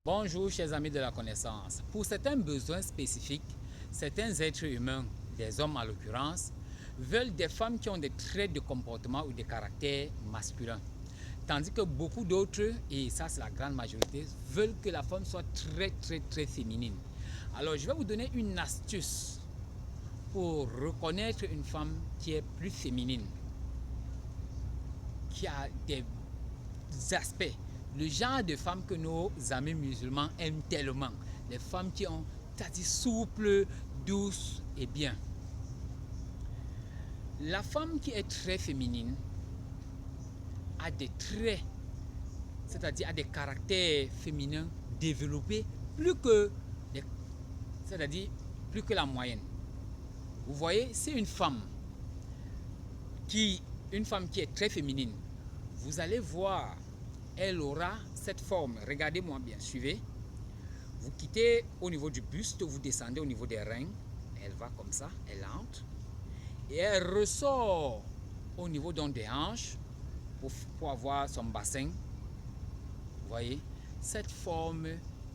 Bonjour chers amis de la connaissance. Pour certains besoins spécifiques, certains êtres humains, des hommes en l'occurrence, veulent des femmes qui ont des traits de comportement ou de caractère masculin. Tandis que beaucoup d'autres, et ça c'est la grande majorité, veulent que la femme soit très féminine. Alors je vais vous donner une astuce pour reconnaître une femme qui est plus féminine, qui a des aspects, le genre de femmes que nos amis musulmans aiment tellement, les femmes qui ont dit souples, douces et bien. La femme qui est très féminine a des traits, c'est-à-dire a des caractères féminins développés plus que la moyenne. Vous voyez, c'est une femme qui est très féminine. Vous allez voir, elle aura cette forme. Regardez-moi bien, suivez. Vous quittez au niveau du buste, vous descendez au niveau des reins. Elle va comme ça, elle entre. Et elle ressort au niveau donc des hanches pour avoir son bassin. Vous voyez, cette forme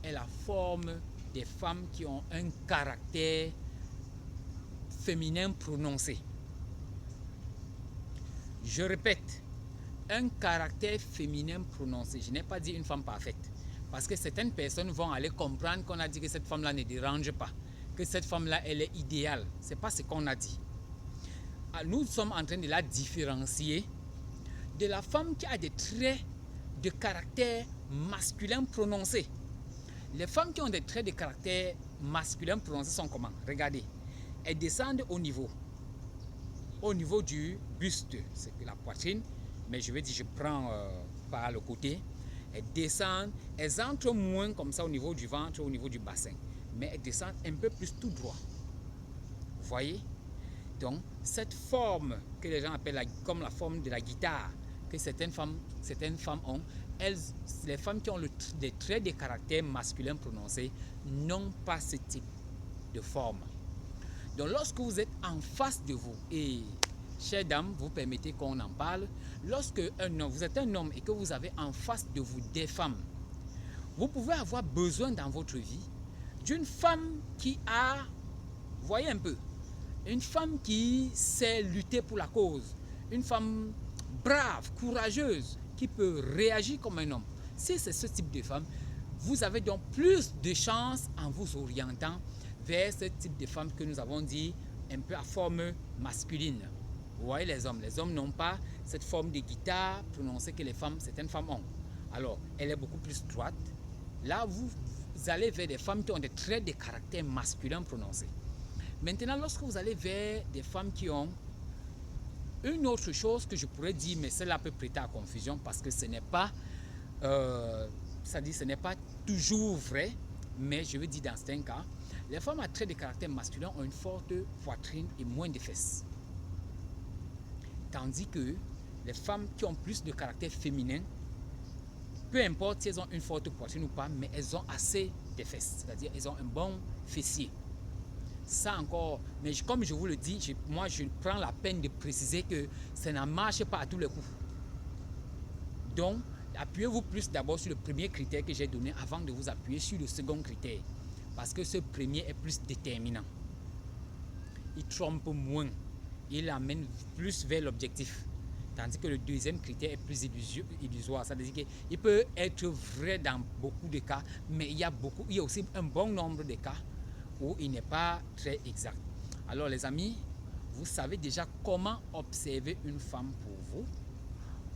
est la forme des femmes qui ont un caractère féminin prononcé. Je répète, un caractère féminin prononcé. Je n'ai pas dit une femme parfaite. Parce que certaines personnes vont aller comprendre qu'on a dit que cette femme-là ne dérange pas. Que cette femme-là, elle est idéale. Ce n'est pas ce qu'on a dit. Nous sommes en train de la différencier de la femme qui a des traits de caractère masculin prononcés. Les femmes qui ont des traits de caractère masculin prononcés sont comment? Regardez. Elles descendent au niveau du buste, c'est la poitrine, mais je vais dire, je prends par le côté. Elles descendent, elles entrent moins comme ça au niveau du ventre, au niveau du bassin, mais elles descendent un peu plus tout droit. Vous voyez? Donc, cette forme que les gens appellent comme la forme de la guitare, que certaines femmes ont, les femmes qui ont des traits de caractère masculin prononcés n'ont pas ce type de forme. Donc, lorsque vous êtes en face de vous, et chère dame, vous permettez qu'on en parle, lorsque vous êtes un homme et que vous avez en face de vous des femmes, vous pouvez avoir besoin dans votre vie d'une femme qui a, voyez un peu, une femme qui sait lutter pour la cause, une femme brave, courageuse, qui peut réagir comme un homme. Si c'est ce type de femme, vous avez donc plus de chances en vous orientant vers ce type de femme que nous avons dit un peu à forme masculine. Vous voyez les hommes n'ont pas cette forme de guitare prononcée que certaines femmes ont. Alors, elle est beaucoup plus droite. Là, vous allez vers des femmes qui ont des traits de caractère masculin prononcés. Maintenant, lorsque vous allez vers des femmes qui ont une autre chose que je pourrais dire, mais cela peut prêter à confusion parce que ce n'est pas, ce n'est pas toujours vrai, mais je veux dire dans certains cas, les femmes à traits de caractère masculin ont une forte poitrine et moins de fesses. Tandis que les femmes qui ont plus de caractère féminin, peu importe si elles ont une forte poitrine ou pas, mais elles ont assez de fesses, c'est-à-dire elles ont un bon fessier. Ça encore, mais comme je vous le dis, moi je prends la peine de préciser que ça ne marche pas à tous les coups. Donc, appuyez-vous plus d'abord sur le premier critère que j'ai donné avant de vous appuyer sur le second critère. Parce que ce premier est plus déterminant. Il trompe moins. Il amène plus vers l'objectif. Tandis que le deuxième critère est plus illusoire. C'est-à-dire qu'il peut être vrai dans beaucoup de cas, mais il y a aussi un bon nombre de cas où il n'est pas très exact. Alors les amis, vous savez déjà comment observer une femme pour vous,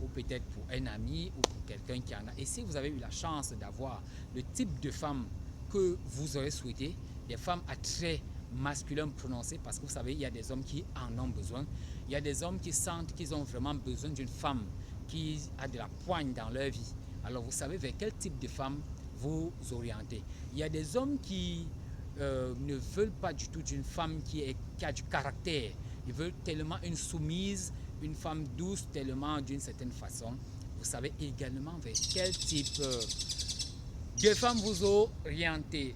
ou peut-être pour un ami, ou pour quelqu'un qui en a. Et si vous avez eu la chance d'avoir le type de femme que vous aurez souhaité, des femmes à traits masculins prononcés, parce que vous savez, il y a des hommes qui en ont besoin. Il y a des hommes qui sentent qu'ils ont vraiment besoin d'une femme qui a de la poigne dans leur vie. Alors vous savez vers quel type de femme vous orientez. Il y a des hommes qui ne veulent pas du tout d'une femme qui a du caractère. Ils veulent tellement une soumise, une femme douce, tellement d'une certaine façon. Vous savez également vers quel type de femme vous orientez.